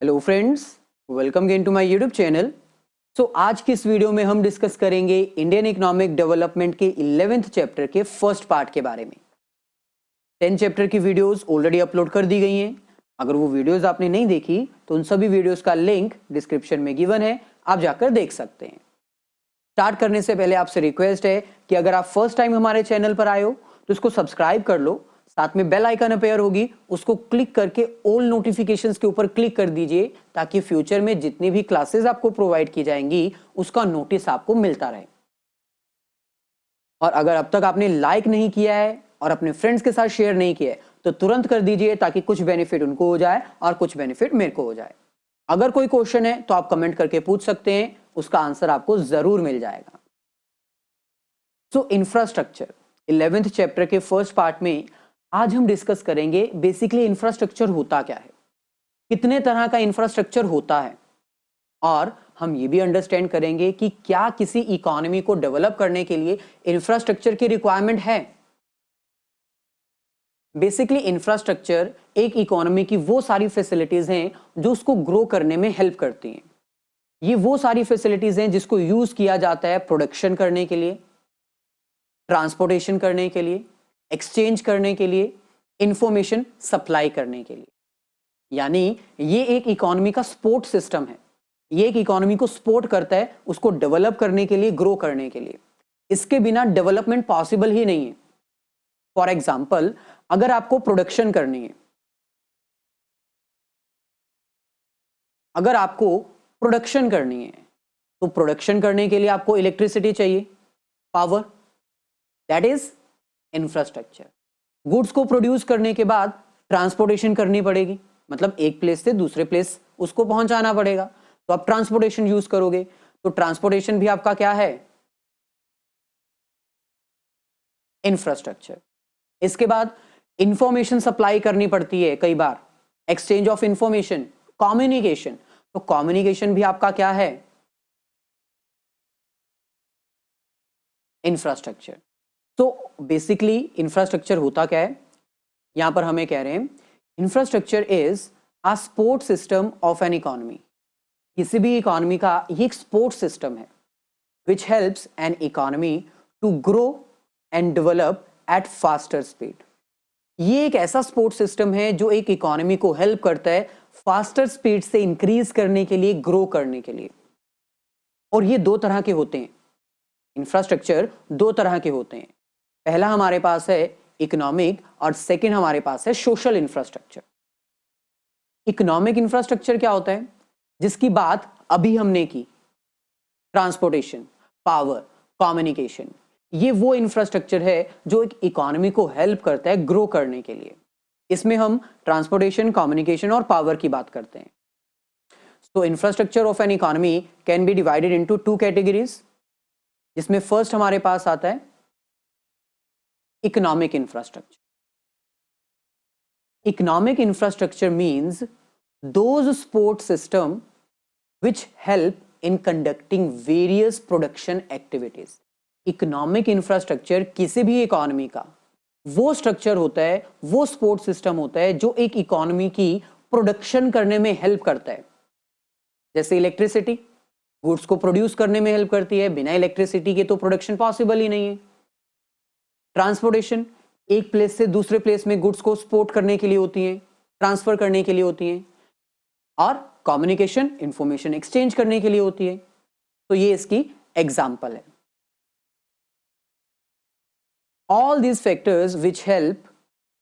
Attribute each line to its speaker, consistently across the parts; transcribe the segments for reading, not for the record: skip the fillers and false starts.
Speaker 1: Hello friends, welcome again to my YouTube channel. आज की इस वीडियो में हम डिस्कस करेंगे इंडियन इकोनॉमिक डेवलपमेंट के 11th चैप्टर के फर्स्ट पार्ट के बारे में। 10 चैप्टर की वीडियोस ऑलरेडी अपलोड कर दी गई हैं। अगर वो वीडियोस आपने नहीं देखी तो उन सभी वीडियोस का लिंक डिस्क्रिप्शन में गिवन है, आप जाकर देख सकते हैं। स्टार्ट करने से पहले आपसे रिक्वेस्ट है कि अगर आप फर्स्ट टाइम हमारे चैनल पर आए हो तो इसको सब्सक्राइब कर लो, साथ में बेल आइकन अपेयर होगी, उसको क्लिक करके ऑल नोटिफिकेशंस के ऊपर क्लिक कर दीजिए ताकि फ्यूचर में जितनी भी क्लासेस आपको प्रोवाइड की जाएंगी उसका नोटिस आपको मिलता रहे। और अगर अब तक आपने लाइक नहीं किया है और अपने फ्रेंड्स के साथ शेयर नहीं किया है तो तुरंत कर दीजिए ताकि कुछ बेनिफिट उनको हो जाए और कुछ बेनिफिट मेरे को हो जाए। अगर कोई क्वेश्चन है तो आप कमेंट करके पूछ सकते हैं, उसका आंसर आपको जरूर मिल जाएगा। इंफ्रास्ट्रक्चर 11th चैप्टर के फर्स्ट पार्ट में आज हम डिस्कस करेंगे बेसिकली इंफ्रास्ट्रक्चर होता क्या है, कितने तरह का इंफ्रास्ट्रक्चर होता है, और हम ये भी अंडरस्टैंड करेंगे कि क्या किसी इकोनॉमी को डेवलप करने के लिए इंफ्रास्ट्रक्चर की रिक्वायरमेंट है। बेसिकली इंफ्रास्ट्रक्चर एक इकोनॉमी की वो सारी फैसिलिटीज हैं जो उसको ग्रो करने में हेल्प करती हैं। ये वो सारी फैसिलिटीज हैं जिसको यूज किया जाता है प्रोडक्शन करने के लिए, ट्रांसपोर्टेशन करने के लिए, एक्सचेंज करने के लिए, इंफॉर्मेशन सप्लाई करने के लिए। यानी ये एक इकोनॉमी का सपोर्ट सिस्टम है। ये एक इकोनॉमी को सपोर्ट करता है, उसको डेवलप करने के लिए, ग्रो करने के लिए। इसके बिना डेवलपमेंट पॉसिबल ही नहीं है। फॉर एग्जाम्पल, अगर आपको प्रोडक्शन करनी है, अगर आपको प्रोडक्शन करनी है तो प्रोडक्शन करने के लिए आपको इलेक्ट्रिसिटी चाहिए, power, that is infrastructure. Goods को प्रोड्यूस करने के बाद ट्रांसपोर्टेशन करनी पड़ेगी, मतलब एक प्लेस से दूसरे प्लेस उसको पहुंचाना पड़ेगा, तो आप ट्रांसपोर्टेशन यूज करोगे। तो ट्रांसपोर्टेशन भी आपका क्या है? इंफ्रास्ट्रक्चर। इसके बाद इंफॉर्मेशन सप्लाई करनी पड़ती है, कई बार एक्सचेंज ऑफ इंफॉर्मेशन, कम्युनिकेशन। तो कम्युनिकेशन भी आपका क्या है? इंफ्रास्ट्रक्चर। तो बेसिकली इंफ्रास्ट्रक्चर होता क्या है, यहां पर हमें कह रहे हैं infrastructure is a support system of an economy. किसी भी इकोनॉमी का ये एक सपोर्ट सिस्टम है which helps an economy to grow and develop at faster speed. ये एक ऐसा सपोर्ट सिस्टम है जो एक इकोनॉमी को हेल्प करता है फास्टर स्पीड से इंक्रीज करने के लिए, ग्रो करने के लिए। और ये दो तरह के होते हैं, इंफ्रास्ट्रक्चर दो तरह के होते हैं। पहला हमारे पास है इकोनॉमिक और सेकंड हमारे पास है सोशल इंफ्रास्ट्रक्चर। इकोनॉमिक इंफ्रास्ट्रक्चर क्या होता है? जिसकी बात अभी हमने की, ट्रांसपोर्टेशन, पावर, कम्युनिकेशन। ये वो इंफ्रास्ट्रक्चर है जो एक इकोनॉमी को हेल्प करता है ग्रो करने के लिए। इसमें हम ट्रांसपोर्टेशन, कम्युनिकेशन और पावर की बात करते हैं। तो infrastructure of an economy can be divided into two categories, जिसमें फर्स्ट हमारे पास आता है economic infrastructure. Economic infrastructure means those support system which help in conducting various production activities। Economic infrastructure किसी भी इकोनॉमी का वो स्ट्रक्चर होता है, वो सपोर्ट सिस्टम होता है जो एक इकोनॉमी की प्रोडक्शन करने में हेल्प करता है। जैसे इलेक्ट्रिसिटी गुड्स को प्रोड्यूस करने में हेल्प करती है, बिना इलेक्ट्रिसिटी के तो प्रोडक्शन पॉसिबल ही नहीं है। ट्रांसपोर्टेशन एक प्लेस से दूसरे प्लेस में गुड्स को सपोर्ट करने के लिए होती है, ट्रांसफर करने के लिए होती है। और कम्युनिकेशन इंफॉर्मेशन एक्सचेंज करने के लिए होती है। तो ये इसकी एग्जाम्पल है। All these factors which help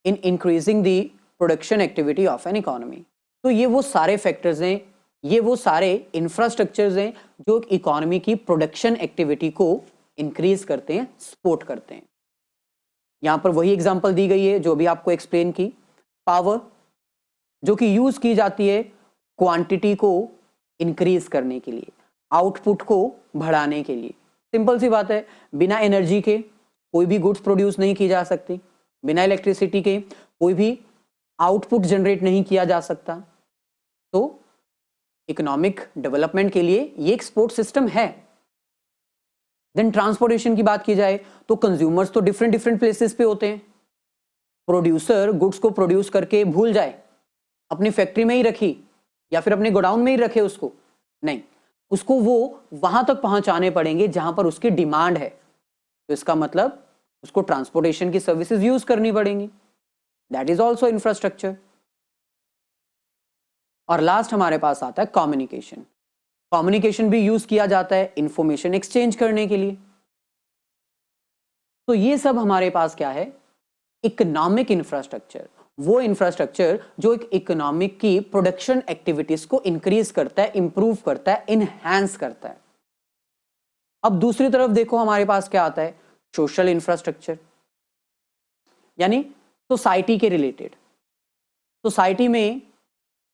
Speaker 1: in increasing the production activity of an economy. तो ये वो सारे फैक्टर्स हैं, ये वो सारे इंफ्रास्ट्रक्चर्स हैं जो इकोनॉमी की प्रोडक्शन एक्टिविटी को इंक्रीज करते हैं, सपोर्ट करते हैं। यहां पर वही एग्जाम्पल दी गई है जो अभी आपको एक्सप्लेन की। पावर जो कि यूज की जाती है क्वांटिटी को इंक्रीज करने के लिए, आउटपुट को बढ़ाने के लिए। सिंपल सी बात है, बिना एनर्जी के कोई भी गुड्स प्रोड्यूस नहीं की जा सकती, बिना इलेक्ट्रिसिटी के कोई भी आउटपुट जनरेट नहीं किया जा सकता। तो इकोनॉमिक डेवलपमेंट के लिए ये एक सपोर्ट सिस्टम है। देन ट्रांसपोर्टेशन की बात की जाए तो कंज्यूमर्स तो डिफरेंट डिफरेंट प्लेसेस पे होते हैं। प्रोड्यूसर गुड्स को प्रोड्यूस करके भूल जाए, अपनी फैक्ट्री में ही रखी या फिर अपने गोडाउन में ही रखे उसको, नहीं, उसको वो वहां तक पहुंचाने पड़ेंगे जहां पर उसकी डिमांड है। तो इसका मतलब उसको ट्रांसपोर्टेशन की सर्विसेज यूज करनी पड़ेंगी, दैट इज ऑल्सो इंफ्रास्ट्रक्चर। और लास्ट हमारे पास आता है कम्युनिकेशन। कम्युनिकेशन भी यूज किया जाता है इंफॉर्मेशन एक्सचेंज करने के लिए। तो ये सब हमारे पास क्या है, इकोनॉमिक इंफ्रास्ट्रक्चर, वो इंफ्रास्ट्रक्चर जो एक इकोनॉमिक की प्रोडक्शन एक्टिविटीज को इंक्रीज करता है, इंप्रूव करता है, इनहैंस करता है। अब दूसरी तरफ देखो हमारे पास क्या आता है, सोशल इंफ्रास्ट्रक्चर, यानी सोसाइटी के रिलेटेड। सोसाइटी में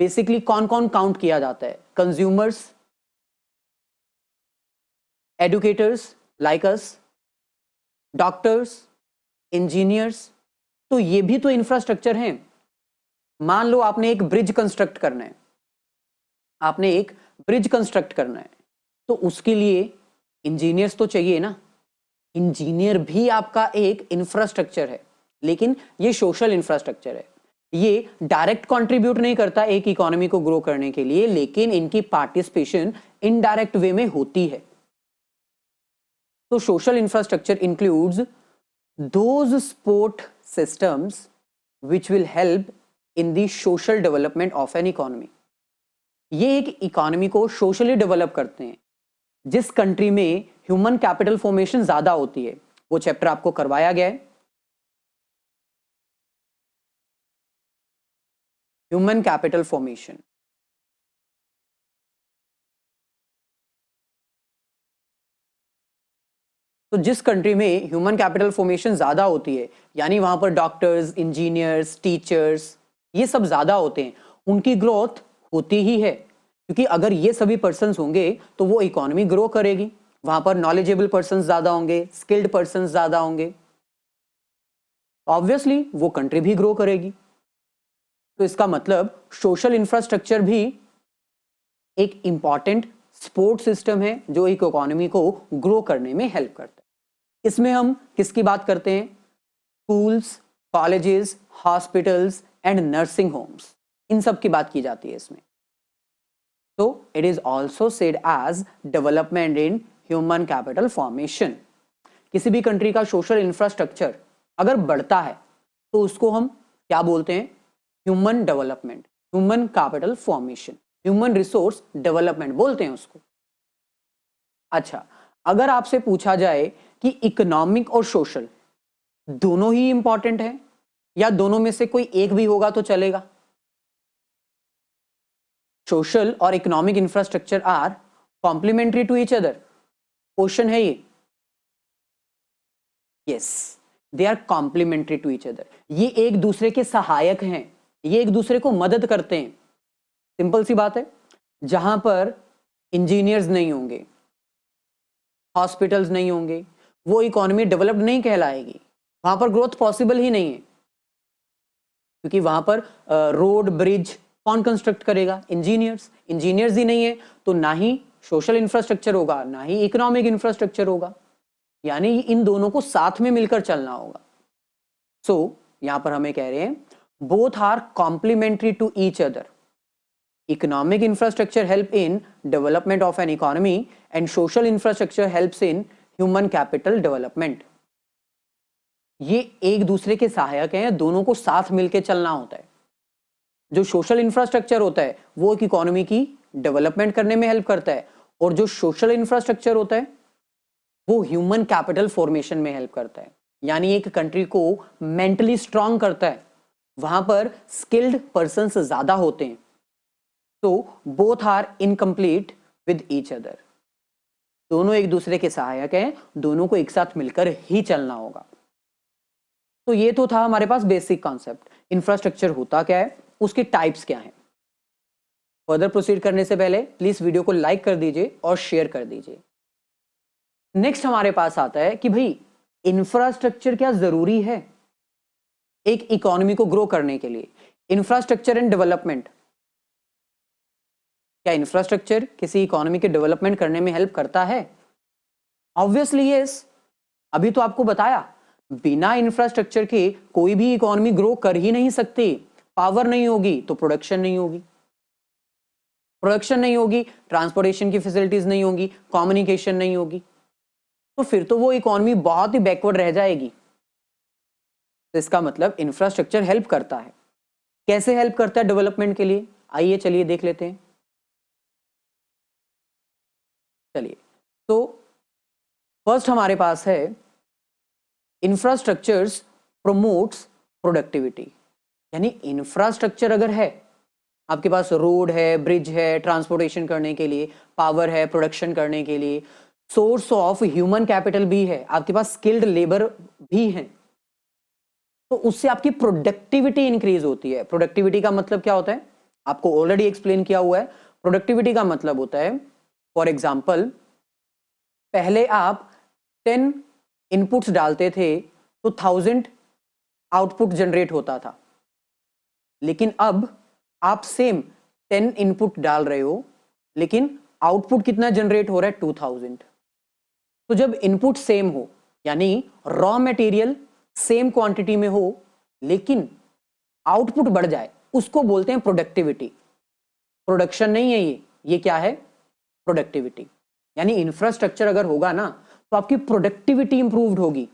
Speaker 1: बेसिकली कौन कौन काउंट किया जाता है, consumers, educators like us, doctors, engineers, तो ये भी तो इंफ्रास्ट्रक्चर हैं। मान लो आपने एक ब्रिज कंस्ट्रक्ट करना है, आपने एक ब्रिज कंस्ट्रक्ट करना है, तो उसके लिए इंजीनियर्स तो चाहिए ना। इंजीनियर भी आपका एक इंफ्रास्ट्रक्चर है, लेकिन ये सोशल इंफ्रास्ट्रक्चर है। ये डायरेक्ट कंट्रीब्यूट नहीं करता एक इकोनॉमी को ग्रो करने के लिए, लेकिन इनकी पार्टिसिपेशन इनडायरेक्ट वे में होती है। तो social infrastructure includes those support systems which will help in the social development of an economy। ये एक इकोनॉमी को सोशली डेवलप करते हैं। जिस कंट्री में ह्यूमन कैपिटल फॉर्मेशन ज्यादा होती है, वो चैप्टर आपको करवाया गया है, ह्यूमन कैपिटल फॉर्मेशन। तो जिस कंट्री में ह्यूमन कैपिटल फॉर्मेशन ज्यादा होती है, यानी वहां पर डॉक्टर्स, इंजीनियर्स, टीचर्स ये सब ज्यादा होते हैं, उनकी ग्रोथ होती ही है। क्योंकि अगर ये सभी पर्सन्स होंगे तो वो इकोनॉमी ग्रो करेगी, वहां पर नॉलेजेबल पर्सन्स ज्यादा होंगे, स्किल्ड पर्सन्स ज्यादा होंगे, ऑब्वियसली वो कंट्री भी ग्रो करेगी। तो इसका मतलब सोशल इंफ्रास्ट्रक्चर भी एक इंपॉर्टेंट सपोर्ट सिस्टम है जो एक इकोनॉमी को ग्रो करने में हेल्प करता है। इसमें हम किसकी बात करते हैं, schools, colleges, hospitals and nursing homes, इन सब की बात की जाती है इसमें। तो it is also said as development in human capital formation. किसी भी कंट्री का सोशल इंफ्रास्ट्रक्चर अगर बढ़ता है तो उसको हम क्या बोलते हैं, human development, human capital formation, human resource development बोलते हैं उसको। अच्छा, अगर आपसे पूछा जाए कि इकोनॉमिक और सोशल दोनों ही इंपॉर्टेंट है या दोनों में से कोई एक भी होगा तो चलेगा, सोशल और economic infrastructure are complementary to each other, question है ये। Yes, they are complementary to each other, ये एक दूसरे के सहायक हैं, ये एक दूसरे को मदद करते हैं। सिंपल सी बात है, जहां पर इंजीनियर्स नहीं होंगे, हॉस्पिटल्स नहीं होंगे, वो इकोनॉमी डेवलप्ड नहीं कहलाएगी, वहां पर ग्रोथ पॉसिबल ही नहीं है। क्योंकि वहां पर रोड ब्रिज कौन कंस्ट्रक्ट करेगा, इंजीनियर्स, इंजीनियर्स ही नहीं है तो ना ही सोशल इंफ्रास्ट्रक्चर होगा ना ही इकोनॉमिक इंफ्रास्ट्रक्चर होगा, यानी इन दोनों को साथ में मिलकर चलना होगा। सो यहां पर हमें कह रहे हैं both are complementary to each other, economic infrastructure help in development of an economy and social infrastructure helps in human capital development। ये एक दूसरे के सहायक हैं, दोनों को साथ मिलकर चलना होता है। जो सोशल इंफ्रास्ट्रक्चर होता है वो एक इकोनॉमी की डेवलपमेंट करने में हेल्प करता है, और जो सोशल इंफ्रास्ट्रक्चर होता है वो ह्यूमन कैपिटल फॉर्मेशन में हेल्प करता है, यानी एक कंट्री को मेंटली स्ट्रांग करता है, वहां पर स्किल्ड पर्सन्स ज्यादा होते हैं। तो both are incomplete with each other, दोनों एक दूसरे के सहायक हैं, दोनों को एक साथ मिलकर ही चलना होगा। तो ये तो था हमारे पास बेसिक कॉन्सेप्ट, इंफ्रास्ट्रक्चर होता क्या है, उसके टाइप्स क्या हैं। फर्दर प्रोसीड करने से पहले प्लीज वीडियो को लाइक कर दीजिए और शेयर कर दीजिए। नेक्स्ट हमारे पास आता है कि भाई इंफ्रास्ट्रक्चर क्या जरूरी है एक इकोनॉमी को ग्रो करने के लिए। इंफ्रास्ट्रक्चर एंड डेवलपमेंट, क्या इंफ्रास्ट्रक्चर किसी इकोनॉमी के डेवलपमेंट करने में हेल्प करता है? Obviously yes. अभी तो आपको बताया, बिना इंफ्रास्ट्रक्चर के कोई भी इकोनॉमी ग्रो कर ही नहीं सकती। पावर नहीं होगी तो प्रोडक्शन नहीं होगी, प्रोडक्शन नहीं होगी, ट्रांसपोर्टेशन की फैसिलिटीज नहीं होगी, कम्युनिकेशन नहीं होगी, तो फिर तो वो इकोनॉमी बहुत ही बैकवर्ड रह जाएगी। तो इसका मतलब इंफ्रास्ट्रक्चर हेल्प करता है। कैसे हेल्प करता है डेवलपमेंट के लिए, आइए चलिए देख लेते हैं। चलिए, तो फर्स्ट हमारे पास है इंफ्रास्ट्रक्चर्स प्रोमोट्स प्रोडक्टिविटी। यानी इंफ्रास्ट्रक्चर अगर है, आपके पास रोड है, ब्रिज है ट्रांसपोर्टेशन करने के लिए, पावर है प्रोडक्शन करने के लिए, सोर्स ऑफ ह्यूमन कैपिटल भी है, आपके पास स्किल्ड लेबर भी है, तो उससे आपकी प्रोडक्टिविटी इंक्रीज होती है। प्रोडक्टिविटी का मतलब क्या होता है, आपको ऑलरेडी एक्सप्लेन किया हुआ है। प्रोडक्टिविटी का मतलब होता है, फॉर एग्जाम्पल, पहले आप 10 इनपुट्स डालते थे तो 1000 आउटपुट जनरेट होता था, लेकिन अब आप सेम 10 इनपुट डाल रहे हो, लेकिन आउटपुट कितना जनरेट हो रहा है, 2000। तो जब इनपुट सेम हो, यानी रॉ मटेरियल सेम क्वांटिटी में हो, लेकिन आउटपुट बढ़ जाए, उसको बोलते हैं प्रोडक्टिविटी। प्रोडक्शन नहीं है ये क्या है, प्रोडक्टिविटी। यानी इंफ्रास्ट्रक्चर अगर होगा ना, तो आपकी प्रोडक्टिविटी इंप्रूव्ड होगी।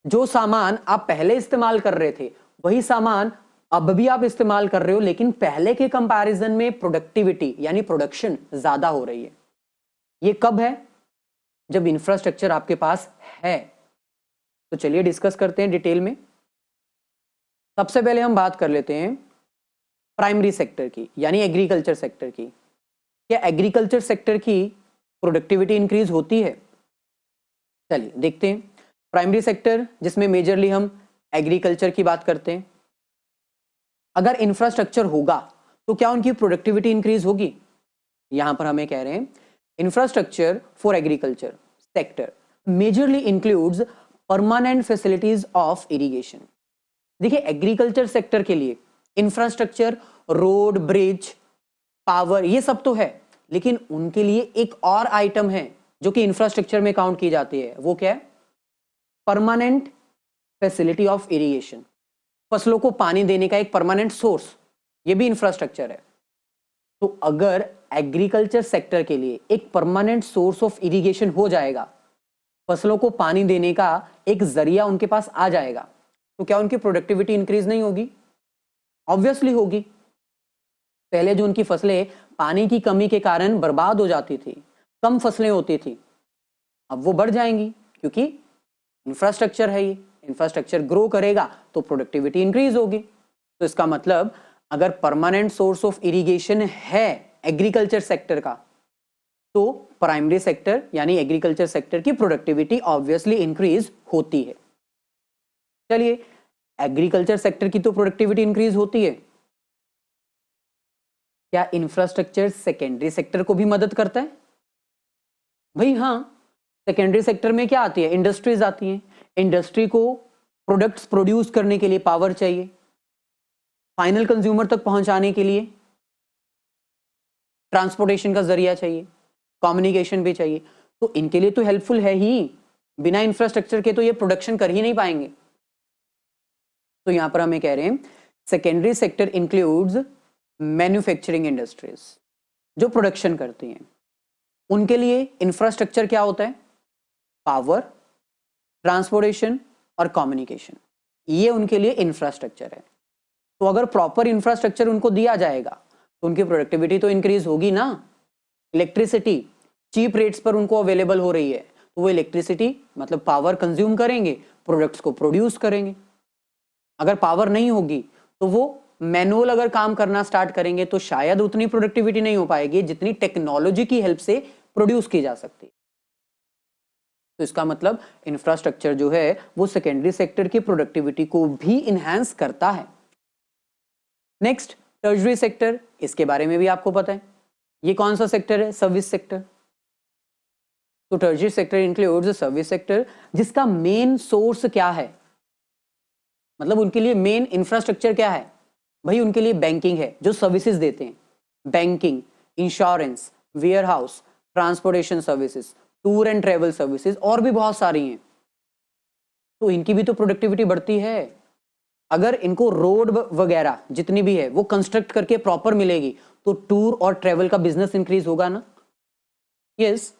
Speaker 1: जो सामान आप पहले इस्तेमाल कर रहे थे, वही सामान अब भी आप इस्तेमाल कर रहे हो, लेकिन पहले के कंपैरिजन में प्रोडक्टिविटी यानी प्रोडक्शन ज्यादा हो रही है। ये कब है, जब इंफ्रास्ट्रक्चर आपके पास है। तो चलिए डिस्कस करते हैं डिटेल में। सबसे पहले हम बात कर लेते हैं प्राइमरी सेक्टर की, यानी एग्रीकल्चर सेक्टर की। क्या एग्रीकल्चर सेक्टर की प्रोडक्टिविटी इंक्रीज होती है? चलिए देखते हैं। प्राइमरी सेक्टर, जिसमें मेजरली हम एग्रीकल्चर की बात करते हैं, अगर इंफ्रास्ट्रक्चर होगा तो क्या उनकी प्रोडक्टिविटी इंक्रीज होगी? यहां पर हमें कह रहे हैं infrastructure for agriculture sector majorly includes permanent facilities of irrigation. देखिए, एग्रीकल्चर सेक्टर के लिए इंफ्रास्ट्रक्चर, रोड, ब्रिज, पावर, ये सब तो है, लेकिन उनके लिए एक और आइटम है जो कि इंफ्रास्ट्रक्चर में काउंट की जाती है। वो क्या है? Permanent facility of irrigation. फसलों को पानी देने का एक परमानेंट सोर्स, ये भी इंफ्रास्ट्रक्चर है। तो अगर एग्रीकल्चर सेक्टर के लिए एक परमानेंट सोर्स ऑफ इरिगेशन हो जाएगा, फसलों को पानी देने का एक जरिया उनके पास आ जाएगा, तो क्या उनकी प्रोडक्टिविटी इंक्रीज नहीं होगी? ऑब्वियसली होगी। पहले जो उनकी फसलें पानी की कमी के कारण बर्बाद हो जाती थी, कम फसलें होती थी, अब वो बढ़ जाएंगी, क्योंकि इंफ्रास्ट्रक्चर है। ये इंफ्रास्ट्रक्चर ग्रो करेगा तो प्रोडक्टिविटी इंक्रीज होगी। तो इसका मतलब अगर परमानेंट सोर्स ऑफ इरिगेशन है एग्रीकल्चर सेक्टर का, तो प्राइमरी सेक्टर यानी एग्रीकल्चर सेक्टर की प्रोडक्टिविटी ऑब्वियसली इंक्रीज होती है। चलिए, एग्रीकल्चर सेक्टर की तो प्रोडक्टिविटी इंक्रीज होती है, क्या इंफ्रास्ट्रक्चर सेकेंडरी सेक्टर को भी मदद करता है? भाई हाँ, सेकेंडरी सेक्टर में क्या आती है? इंडस्ट्रीज आती हैं। इंडस्ट्री को प्रोडक्ट्स प्रोड्यूस करने के लिए पावर चाहिए, फाइनल कंज्यूमर तक पहुंचाने के लिए ट्रांसपोर्टेशन का जरिया चाहिए, कम्युनिकेशन भी चाहिए। तो इनके लिए तो हेल्पफुल है ही, बिना इंफ्रास्ट्रक्चर के तो ये प्रोडक्शन कर ही नहीं पाएंगे। तो यहां पर हमें कह रहे हैं secondary sector includes manufacturing industries, जो प्रोडक्शन करती हैं। उनके लिए इंफ्रास्ट्रक्चर क्या होता है? पावर, ट्रांसपोर्टेशन और कम्युनिकेशन, ये उनके लिए इंफ्रास्ट्रक्चर है। तो अगर प्रॉपर इंफ्रास्ट्रक्चर उनको दिया जाएगा तो उनकी प्रोडक्टिविटी तो इंक्रीज होगी ना। इलेक्ट्रिसिटी चीप रेट्स पर उनको अवेलेबल हो रही है, तो वो इलेक्ट्रिसिटी मतलब पावर कंज्यूम करेंगे, प्रोडक्ट्स को प्रोड्यूस करेंगे। अगर पावर नहीं होगी तो वो मैनुअल अगर काम करना स्टार्ट करेंगे तो शायद उतनी प्रोडक्टिविटी नहीं हो पाएगी जितनी टेक्नोलॉजी की हेल्प से प्रोड्यूस की जा सकती है। तो इसका मतलब इंफ्रास्ट्रक्चर जो है वो सेकेंडरी सेक्टर की प्रोडक्टिविटी को भी इनहैंस करता है। नेक्स्ट, टर्शरी सेक्टर, इसके बारे में भी आपको पता है। ये कौन सा सेक्टर है? Service sector. तो tertiary sector includes service sector, जिसका मेन सोर्स क्या है, मतलब उनके लिए मेन इंफ्रास्ट्रक्चर क्या है? भाई उनके लिए बैंकिंग है, जो सर्विसेज देते हैं, banking, insurance, warehouse, transportation services, tour and travel services, और भी बहुत सारी हैं। तो इनकी भी तो प्रोडक्टिविटी बढ़ती है। अगर इनको रोड वगैरह जितनी भी है वो कंस्ट्रक्ट करके प्रॉपर मिलेगी तो टूर और ट्रेवल का बिजनेस इंक्रीज होगा ना। यस,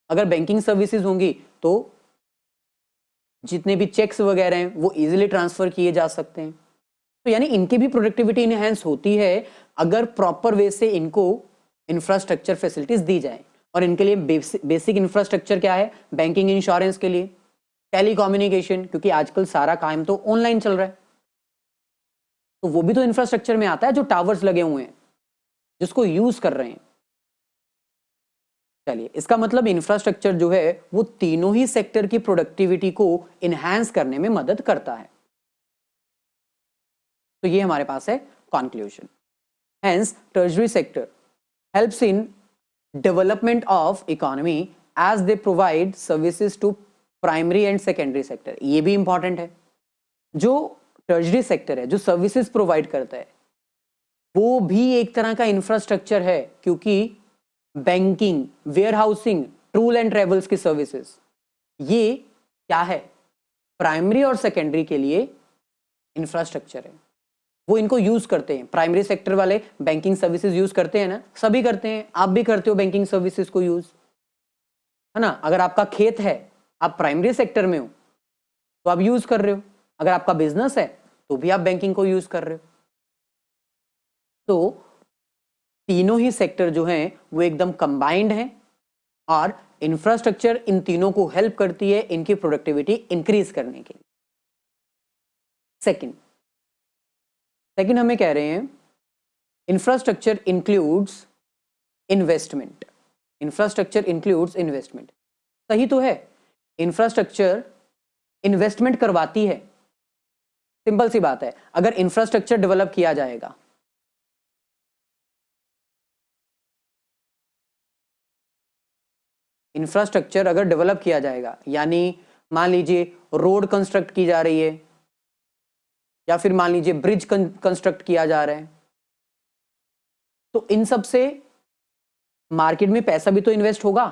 Speaker 1: अगर बैंकिंग सर्विसेज होंगी तो जितने भी चेक्स वगैरह हैं वो इजीली ट्रांसफर किए जा सकते हैं। तो यानी इनकी भी प्रोडक्टिविटी इनहेंस होती है अगर प्रॉपर वे से इनको इंफ्रास्ट्रक्चर फैसिलिटीज दी जाए। और इनके लिए बेसिक इंफ्रास्ट्रक्चर क्या है? बैंकिंग, इंश्योरेंस के लिए, टेलीकम्युनिकेशन, क्योंकि आजकल सारा काम तो ऑनलाइन चल रहा है, तो वो भी तो इंफ्रास्ट्रक्चर में आता है, जो टावर्स लगे हुए हैं जिसको यूज कर रहे हैं। चलिए, इसका मतलब इंफ्रास्ट्रक्चर जो है वो तीनों ही सेक्टर की प्रोडक्टिविटी को इनहैंस करने में मदद करता है। तो ये हमारे पास है conclusion. Hence tertiary sector helps in development of economy as they provide services to primary and secondary sector. ये भी इंपॉर्टेंट है, जो टर्शरी सेक्टर है, जो सर्विसेज प्रोवाइड करता है, वो भी एक तरह का इंफ्रास्ट्रक्चर है, क्योंकि banking, warehousing, tour and travels की सर्विसेज, ये क्या है? प्राइमरी और सेकेंडरी के लिए इंफ्रास्ट्रक्चर है। वो इनको यूज करते हैं। प्राइमरी सेक्टर वाले बैंकिंग सर्विसेज यूज करते हैं ना, सभी करते हैं, आप भी करते हो बैंकिंग सर्विसेज को यूज, है ना। अगर आपका खेत है, आप प्राइमरी सेक्टर में हो तो आप यूज कर रहे हो, अगर आपका बिजनेस है तो भी आप बैंकिंग को यूज कर रहे हो। तो तीनों ही सेक्टर जो हैं वो एकदम कंबाइंड हैं और इंफ्रास्ट्रक्चर इन तीनों को हेल्प करती है इनकी प्रोडक्टिविटी इंक्रीज करने के लिए। सेकंड हमें कह रहे हैं infrastructure includes investment. Infrastructure includes investment, सही तो है, इंफ्रास्ट्रक्चर इन्वेस्टमेंट करवाती है। सिंपल सी बात है, अगर इंफ्रास्ट्रक्चर डेवलप किया जाएगा, इंफ्रास्ट्रक्चर अगर डेवलप किया जाएगा, यानी मान लीजिए रोड कंस्ट्रक्ट की जा रही है, या फिर मान लीजिए ब्रिज कंस्ट्रक्ट किया जा रहा है, तो इन सब से मार्केट में पैसा भी तो इन्वेस्ट होगा।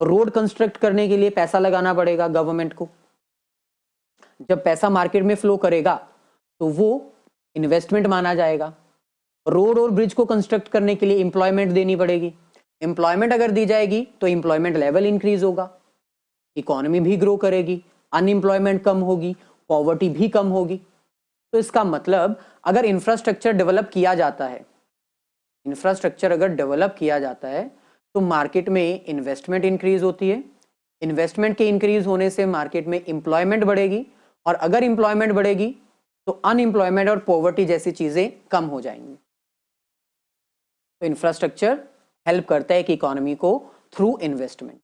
Speaker 1: रोड कंस्ट्रक्ट करने के लिए पैसा लगाना पड़ेगा गवर्नमेंट को। जब पैसा मार्केट में फ्लो करेगा तो वो इन्वेस्टमेंट माना जाएगा। रोड और ब्रिज को कंस्ट्रक्ट करने के लिए एम्प्लॉयमेंट देनी पड़ेगी। एम्प्लॉयमेंट अगर दी जाएगी तो एम्प्लॉयमेंट लेवल इंक्रीज होगा, इकोनॉमी भी ग्रो करेगी, अनएम्प्लॉयमेंट कम होगी, पॉवर्टी भी कम होगी। तो इसका मतलब अगर इंफ्रास्ट्रक्चर डेवलप किया जाता है, इंफ्रास्ट्रक्चर अगर डेवलप किया जाता है तो मार्केट में इन्वेस्टमेंट इंक्रीज होती है। इन्वेस्टमेंट के इंक्रीज होने से मार्केट में एम्प्लॉयमेंट बढ़ेगी, और अगर एम्प्लॉयमेंट बढ़ेगी तो अनएम्प्लॉयमेंट और पॉवर्टी जैसी चीजें कम हो जाएंगी। तो इंफ्रास्ट्रक्चर हेल्प करता है कि इकोनॉमी को थ्रू इन्वेस्टमेंट।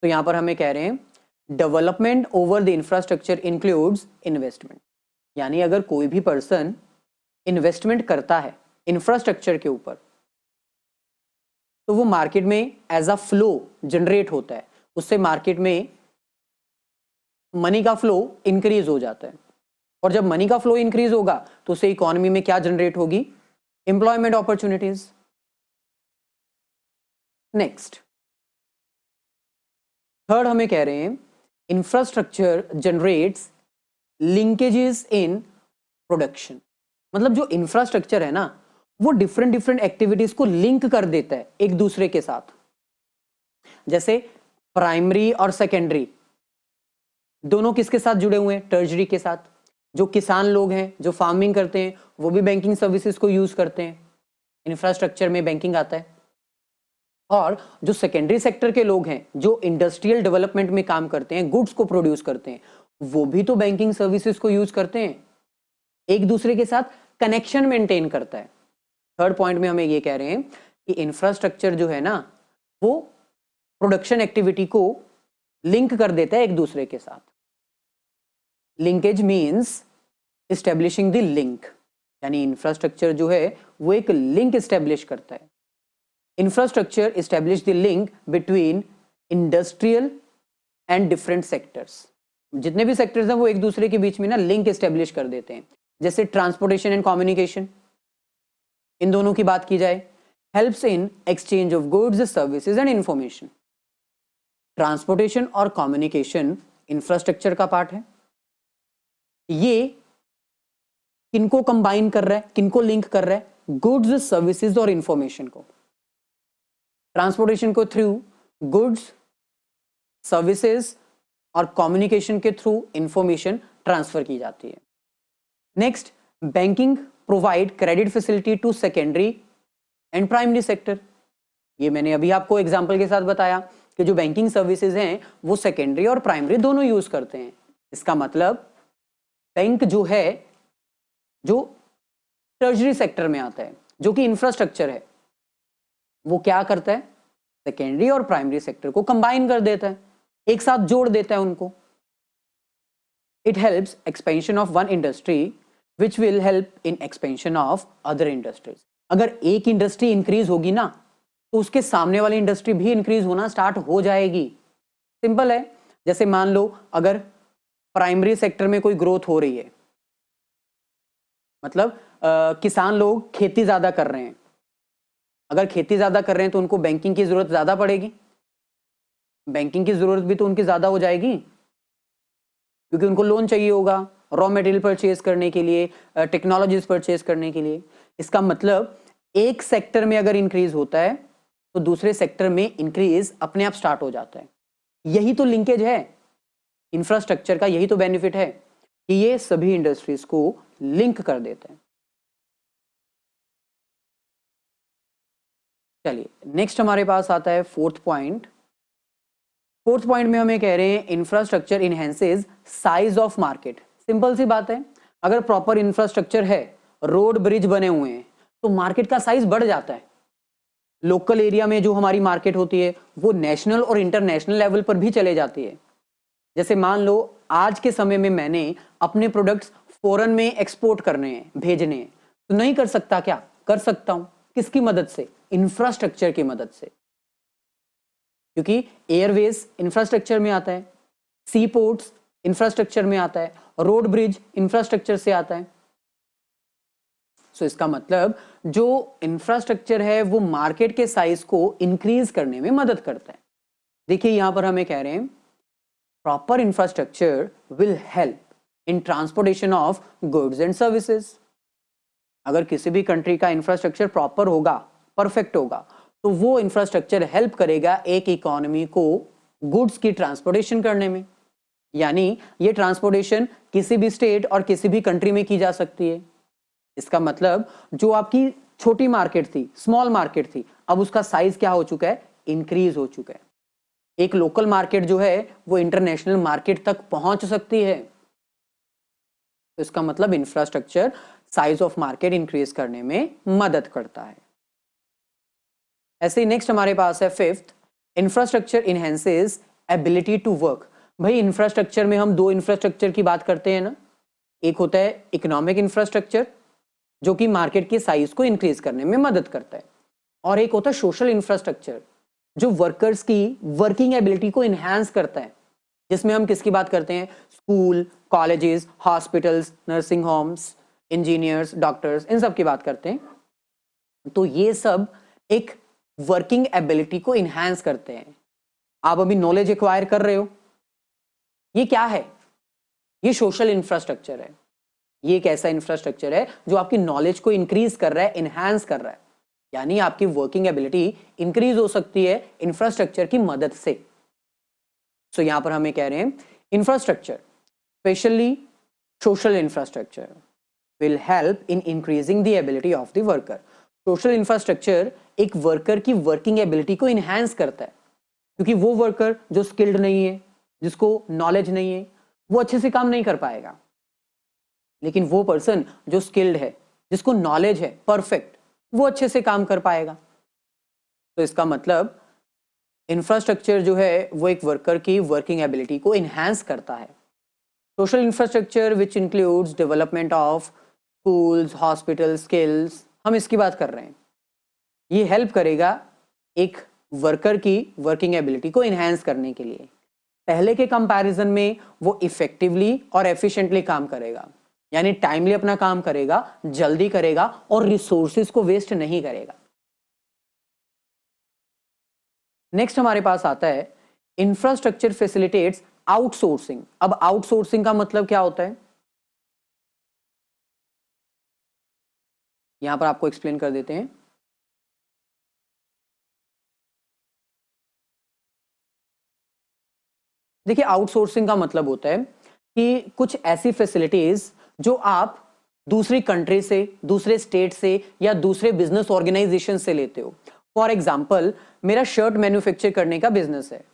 Speaker 1: तो यहां पर हमें कह रहे हैं development over the infrastructure includes investment, यानी अगर कोई भी पर्सन इन्वेस्टमेंट करता है इंफ्रास्ट्रक्चर के ऊपर तो वो मार्केट में एज अ फ्लो जनरेट होता है, उससे मार्केट में मनी का फ्लो इंक्रीज हो जाता है। और जब मनी का फ्लो इंक्रीज होगा तो उससे इकोनॉमी में क्या जनरेट होगी? Employment opportunities. नेक्स्ट, थर्ड हमें कह रहे हैं infrastructure generates linkages in production. मतलब जो इंफ्रास्ट्रक्चर है ना, वो डिफरेंट डिफरेंट एक्टिविटीज को लिंक कर देता है एक दूसरे के साथ। जैसे प्राइमरी और सेकेंडरी दोनों किसके साथ जुड़े हुए हैं? टर्शरी के साथ। जो किसान लोग हैं, जो फार्मिंग करते हैं, वो भी बैंकिंग सर्विसेज को यूज करते हैं, इंफ्रास्ट्रक्चर में बैंकिंग आता है। और जो सेकेंडरी सेक्टर के लोग हैं, जो इंडस्ट्रियल डेवलपमेंट में काम करते हैं, गुड्स को प्रोड्यूस करते हैं, वो भी तो बैंकिंग सर्विसेज को यूज करते हैं। एक दूसरे के साथ कनेक्शन मेंटेन करता है। थर्ड पॉइंट में हमें ये कह रहे हैं कि इंफ्रास्ट्रक्चर जो है ना, वो प्रोडक्शन एक्टिविटी को लिंक कर देता है एक दूसरे के साथ। Linkage means establishing the link, यानी इंफ्रास्ट्रक्चर जो है वो एक लिंक इस्टेब्लिश करता है। Infrastructure establish the link between industrial and different sectors. जितने भी सेक्टर्स हैं वो एक दूसरे के बीच में ना लिंक इस्टेब्लिश कर देते हैं। जैसे ट्रांसपोर्टेशन एंड कम्युनिकेशन, इन दोनों की बात की जाए, helps in exchange of goods, services and information. Transportation और कम्युनिकेशन इंफ्रास्ट्रक्चर का पार्ट है। ये किनको कंबाइन कर रहा है, किनको लिंक कर रहा है? गुड्स, सर्विसेज और इंफॉर्मेशन को, ट्रांसपोर्टेशन को थ्रू गुड्स, सर्विसेज और कम्युनिकेशन के थ्रू इंफॉर्मेशन ट्रांसफर की जाती है। Next, banking provide credit facility to secondary and primary sector. ये मैंने अभी आपको एग्जांपल के साथ बताया कि जो बैंकिंग सर्विसेज हैं वो सेकेंडरी और प्राइमरी दोनों यूज करते हैं। इसका मतलब बैंक जो है, जो ट्रेजरी सेक्टर में आता है, जो कि इंफ्रास्ट्रक्चर है, वो क्या करता है, सेकेंडरी और प्राइमरी सेक्टर को कंबाइन कर देता है, एक साथ जोड़ देता है उनको। It helps expansion of one industry which will help in expansion of other industries. अगर एक इंडस्ट्री इंक्रीज होगी ना तो उसके सामने वाली इंडस्ट्री भी इंक्रीज होना स्टार्ट हो जाएगी। सिंपल है, जैसे मान लो अगर प्राइमरी सेक्टर में कोई ग्रोथ हो रही है, मतलब किसान लोग खेती ज्यादा कर रहे हैं, अगर खेती ज्यादा कर रहे हैं तो उनको बैंकिंग की जरूरत ज्यादा पड़ेगी, बैंकिंग की जरूरत भी तो उनकी ज्यादा हो जाएगी क्योंकि उनको लोन चाहिए होगा रॉ मटेरियल परचेज करने के लिए, टेक्नोलॉजीज परचेज करने के लिए। इसका मतलब एक सेक्टर में अगर इंक्रीज होता है तो दूसरे सेक्टर में इंक्रीज अपने आप स्टार्ट हो जाता है। यही तो लिंकेज है इंफ्रास्ट्रक्चर का, यही तो बेनिफिट है कि ये सभी इंडस्ट्रीज को लिंक कर देते हैं। चलिए नेक्स्ट हमारे पास आता है फोर्थ पॉइंट। फोर्थ पॉइंट में हमें कह रहे हैं infrastructure enhances size of market. Simple सी बात है, अगर प्रॉपर इंफ्रास्ट्रक्चर है, रोड ब्रिज बने हुए हैं, तो मार्केट का साइज बढ़ जाता है। लोकल एरिया में जो हमारी मार्केट होती है वो नेशनल और इंटरनेशनल लेवल पर भी चले जाती है। जैसे मान लो आज के समय में मैंने अपने प्रोडक्ट्स फॉरेन में एक्सपोर्ट करने हैं, भेजने हैं, तो नहीं कर सकता क्या? कर सकता हूं। किसकी मदद से? इंफ्रास्ट्रक्चर की मदद से, क्योंकि एयरवेज इंफ्रास्ट्रक्चर में आता है, सी पोर्ट्स इंफ्रास्ट्रक्चर में आता है, रोड ब्रिज इंफ्रास्ट्रक्चर से आता है। सो इसका मतलब जो इंफ्रास्ट्रक्चर है वो मार्केट के साइज को इंक्रीज करने में मदद करता है। देखिए यहां पर हमें कह रहे हैं proper infrastructure will help in transportation of goods and services. अगर किसी भी कंट्री का इंफ्रास्ट्रक्चर प्रॉपर होगा, परफेक्ट होगा, तो वो इंफ्रास्ट्रक्चर हेल्प करेगा एक इकोनॉमी को गुड्स की ट्रांसपोर्टेशन करने में। यानी ये ट्रांसपोर्टेशन किसी भी स्टेट और किसी भी कंट्री में की जा सकती है। इसका मतलब जो आपकी छोटी मार्केट थी, स्मॉल मार्केट थी, अब उसका साइज क्या हो चुका है? इंक्रीज हो चुका है। एक लोकल मार्केट जो है वो इंटरनेशनल मार्केट तक पहुंच सकती है। तो इसका मतलब infrastructure size of market increase करने में मदद करता है। ऐसे ही नेक्स्ट हमारे पास है fifth, infrastructure enhances ability to work. भाई इंफ्रास्ट्रक्चर में हम दो इंफ्रास्ट्रक्चर की बात करते हैं ना, एक होता है इकोनॉमिक इंफ्रास्ट्रक्चर जो कि मार्केट के साइज को इंक्रीज करने में मदद करता है, और एक होता है सोशल इंफ्रास्ट्रक्चर जो वर्कर्स की वर्किंग एबिलिटी को इनहेंस करता है, जिसमें हम किसकी बात करते हैं? School, colleges, hospitals, nursing homes, engineers, doctors, इन सब की बात करते हैं। तो ये सब एक वर्किंग एबिलिटी को इनहेंस करते हैं। आप अभी नॉलेज एक्वायर कर रहे हो, ये क्या है? ये सोशल इंफ्रास्ट्रक्चर है। ये एक ऐसा इंफ्रास्ट्रक्चर है जो आपकी नॉलेज को इंक्रीज कर रहा है, इनहेंस कर रहा है, यानी आपकी वर्किंग एबिलिटी इंक्रीज हो सकती है इंफ्रास्ट्रक्चर की मदद से। सो यहां पर हमें कह रहे हैं infrastructure, specially social infrastructure, will help in increasing the ability of the worker. Social infrastructure एक वर्कर की वर्किंग एबिलिटी को इनहेंस करता है, क्योंकि वो वर्कर जो स्किल्ड नहीं है, जिसको नॉलेज नहीं है, वो अच्छे से काम नहीं कर पाएगा। लेकिन वो पर्सन जो स्किल्ड है, जिसको नॉलेज है परफेक्ट, वो अच्छे से काम कर पाएगा। तो इसका मतलब इंफ्रास्ट्रक्चर जो है वो एक वर्कर की वर्किंग एबिलिटी को इनहेंस करता है। Social infrastructure which includes development of schools, hospital, skills, हम इसकी बात कर रहे हैं। ये हेल्प करेगा एक वर्कर की वर्किंग एबिलिटी को इनहेंस करने के लिए। पहले के कंपैरिजन में वो इफेक्टिवली और एफिशिएंटली काम करेगा, यानी टाइमली अपना काम करेगा, जल्दी करेगा और रिसोर्सेज को वेस्ट नहीं करेगा। नेक्स्ट हमारे पास आता है इंफ्रास्ट्रक्चर फैसिलिटेट्स आउटसोर्सिंग। अब आउटसोर्सिंग का मतलब क्या होता है? यहां पर आपको एक्सप्लेन कर देते हैं। देखिए, आउटसोर्सिंग का मतलब होता है कि कुछ ऐसी फैसिलिटीज जो आप दूसरी कंट्री से, दूसरे स्टेट से या दूसरे बिजनेस ऑर्गेनाइजेशन से लेते हो। फॉर एग्जाम्पल, मेरा शर्ट मैन्युफैक्चर करने का बिजनेस है,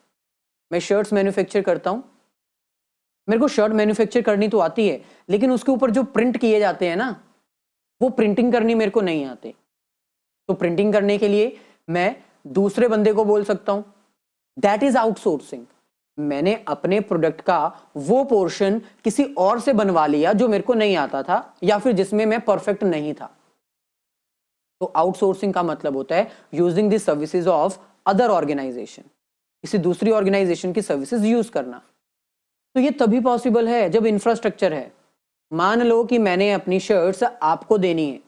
Speaker 1: मैं शर्ट्स मैन्युफैक्चर करता हूं। मेरे को शर्ट मैन्युफैक्चर करनी तो आती है, लेकिन उसके ऊपर जो प्रिंट किए जाते हैं ना, वो प्रिंटिंग करनी मेरे को नहीं आती। तो प्रिंटिंग करने के लिए मैं दूसरे बंदे को बोल सकता हूं, दैट इज आउटसोर्सिंग। मैंने अपने प्रोडक्ट का वो पोर्शन किसी और से बनवा लिया जो मेरे को नहीं आता था या फिर जिसमें मैं परफेक्ट नहीं था। तो आउटसोर्सिंग का मतलब होता है using the services of other organization, किसी दूसरी ऑर्गेनाइजेशन की सर्विसेज यूज करना। तो ये तभी पॉसिबल है जब इंफ्रास्ट्रक्चर है। मान लो कि मैंने अपनी शर्ट्स आपको देनी है,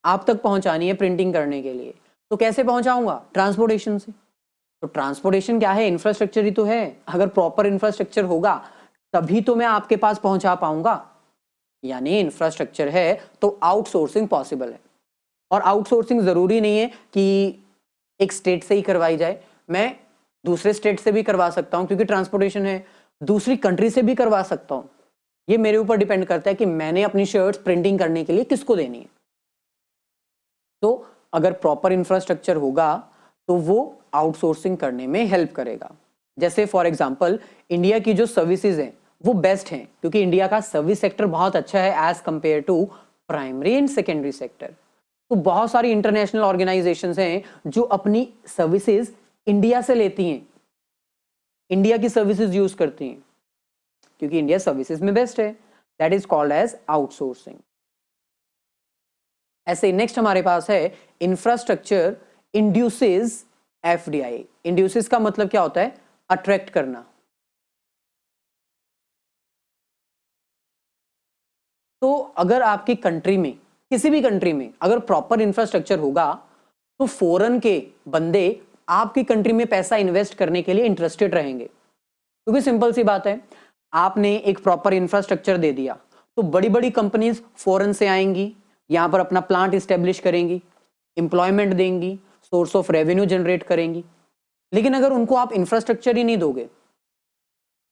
Speaker 1: आप तक पहुंचानी है प्रिंटिंग करने के लिए, तो कैसे पहुंचाऊंगा? ट्रांसपोर्टेशन से। तो ट्रांसपोर्टेशन क्या है? इंफ्रास्ट्रक्चर ही तो है। अगर प्रॉपर इंफ्रास्ट्रक्चर होगा तभी तो मैं आपके पास पहुंचा पाऊंगा। यानी इंफ्रास्ट्रक्चर है तो आउटसोर्सिंग पॉसिबल है। और आउटसोर्सिंग जरूरी नहीं है कि एक स्टेट से ही करवाई जाए, मैं दूसरे स्टेट से भी करवा सकता हूं क्योंकि ट्रांसपोर्टेशन है। दूसरी कंट्री से भी करवा सकता हूं। ये मेरे ऊपर डिपेंड करता है कि मैंने अपनी शर्ट्स प्रिंटिंग करने के लिए किसको देनी है। तो अगर प्रॉपर इंफ्रास्ट्रक्चर होगा तो वो आउटसोर्सिंग करने में हेल्प करेगा। जैसे फॉर एग्जांपल, इंडिया की जो सर्विसेज हैं वो बेस्ट हैं क्योंकि इंडिया का सर्विस सेक्टर बहुत अच्छा है as compare to primary and secondary sector. तो बहुत सारी इंटरनेशनल ऑर्गेनाइजेशंस हैं जो अपनी सर्विसेज इंडिया से लेती हैं, इंडिया की सर्विसेज यूज करती हैं क्योंकि इंडिया सर्विसेज में बेस्ट है। That is called as outsourcing. ऐसे नेक्स्ट हमारे पास है इंफ्रास्ट्रक्चर इंड्यूसेस एफडीआई। इंड्यूसेस का मतलब क्या होता है? अट्रैक्ट करना। तो अगर आपकी कंट्री में, किसी भी कंट्री में अगर प्रॉपर इंफ्रास्ट्रक्चर होगा तो फॉरेन के बंदे आपकी कंट्री में पैसा इन्वेस्ट करने के लिए इंटरेस्टेड रहेंगे। क्योंकि सिंपल सी बात है, आपने एक प्रॉपर इंफ्रास्ट्रक्चर दे दिया तो बड़ी बड़ी कंपनीज फॉरेन से आएंगी, यहां पर अपना प्लांट इस्टेब्लिश करेंगी, एम्प्लॉयमेंट देंगी, सोर्स ऑफ रेवेन्यू जनरेट करेंगी। लेकिन अगर उनको आप इंफ्रास्ट्रक्चर ही नहीं दोगे,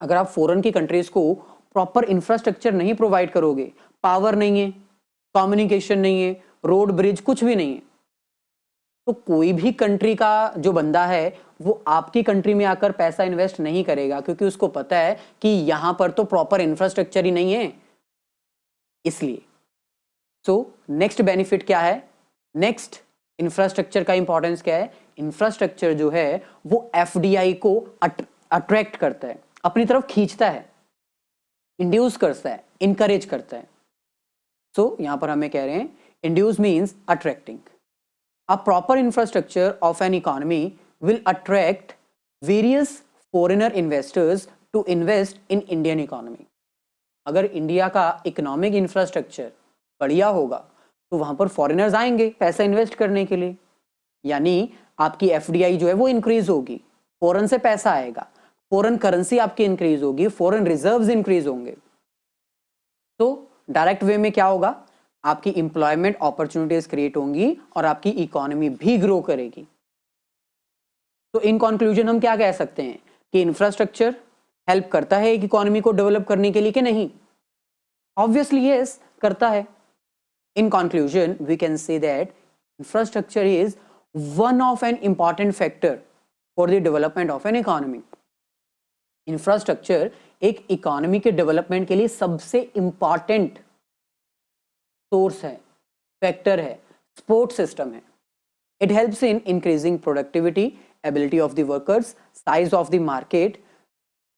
Speaker 1: अगर आप फॉरेन की कंट्रीज को प्रॉपर इंफ्रास्ट्रक्चर नहीं प्रोवाइड करोगे, पावर नहीं है, कम्युनिकेशन नहीं है, रोड ब्रिज कुछ भी नहीं है, तो कोई भी कंट्री का जो बंदा है वो आपकी कंट्री में आकर पैसा इन्वेस्ट नहीं करेगा क्योंकि उसको पता है कि यहां पर तो प्रॉपर इंफ्रास्ट्रक्चर ही नहीं है। इसलिए नेक्स्ट बेनिफिट क्या है? नेक्स्ट इंफ्रास्ट्रक्चर का इंपॉर्टेंस क्या है? इंफ्रास्ट्रक्चर जो है वो एफडीआई को अट्रैक्ट करता है, अपनी तरफ खींचता है, इंड्यूस करता है, इंकरेज करता है। यहां पर हमें कह रहे हैं induce means attracting. A proper infrastructure of an economy will attract various foreigner investors to invest in Indian economy. अगर इंडिया का इकोनॉमिक इंफ्रास्ट्रक्चर बढ़िया होगा तो वहां पर फॉरेनर्स आएंगे पैसा इन्वेस्ट करने के लिए, यानी आपकी एफडीआई जो है वो इंक्रीज होगी, फॉरेन से पैसा आएगा, फॉरेन करेंसी आपकी इंक्रीज होगी, फॉरेन रिजर्व्स इंक्रीज होंगे। तो डायरेक्ट वे में क्या होगा? आपकी इंप्लॉयमेंट अपॉर्चुनिटीज क्रिएट होंगी और आपकी इकोनॉमी भी ग्रो करेगी। तो इन कंक्लूजन हम क्या कह सकते हैं कि इंफ्रास्ट्रक्चर हेल्प करता है एक इकोनॉमी को डेवलप करने के लिए कि नहीं? ऑब्वियसली यस, करता है। In conclusion, we can say that infrastructure is one of an important factor for the development of an economy. Infrastructure एक इकोनॉमी के डेवलपमेंट के लिए सबसे इंपॉर्टेंट सोर्स है, फैक्टर है, सपोर्ट सिस्टम है। It helps in increasing productivity, ability of the workers, size of the market,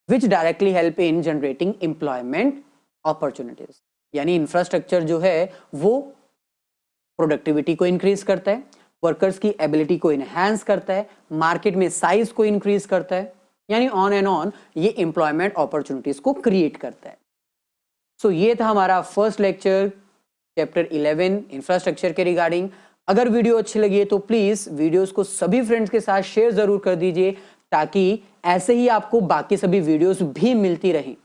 Speaker 1: which directly help in generating employment opportunities. यानी infrastructure जो है वो प्रोडक्टिविटी को इंक्रीज करता है, वर्कर्स की एबिलिटी को इनहेंस करता है, मार्केट में साइज को इंक्रीज करता है, यानी ऑन एंड ऑन ये एम्प्लॉयमेंट अपॉर्चुनिटीज को क्रिएट करता है। ये था हमारा फर्स्ट लेक्चर चैप्टर 11 इंफ्रास्ट्रक्चर के रिगार्डिंग। अगर वीडियो अच्छी लगी है तो प्लीज वीडियोस को सभी फ्रेंड्स के साथ शेयर जरूर कर दीजिए ताकि ऐसे ही आपको बाकी सभी वीडियोस भी मिलती रहें।